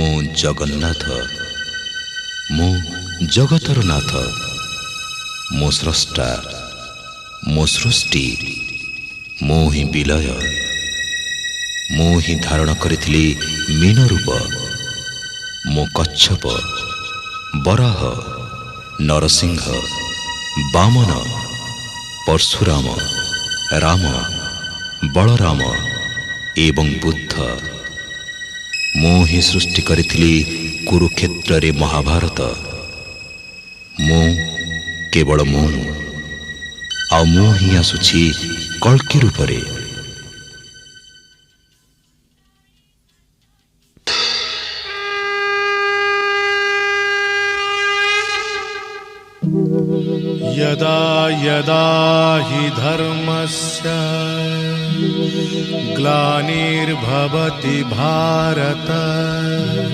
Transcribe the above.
मो जगन्नाथ मो जगतर नाथ मो स्रष्टा मो सृष्टि मो ही विलय मो ही धारण करिथिली मीन रूप मो कच्छप बराह नरसिंह वामन परशुराम राम बलराम एवं बुद्ध मो ही सृष्टि करिथिली कुरुक्षेत्र रे महाभारत मो केवल मो आ मो ही आसुछि कल्कि रूपरे। यदा यदा हि धर्मस्य ग्लानिर्भवति भारत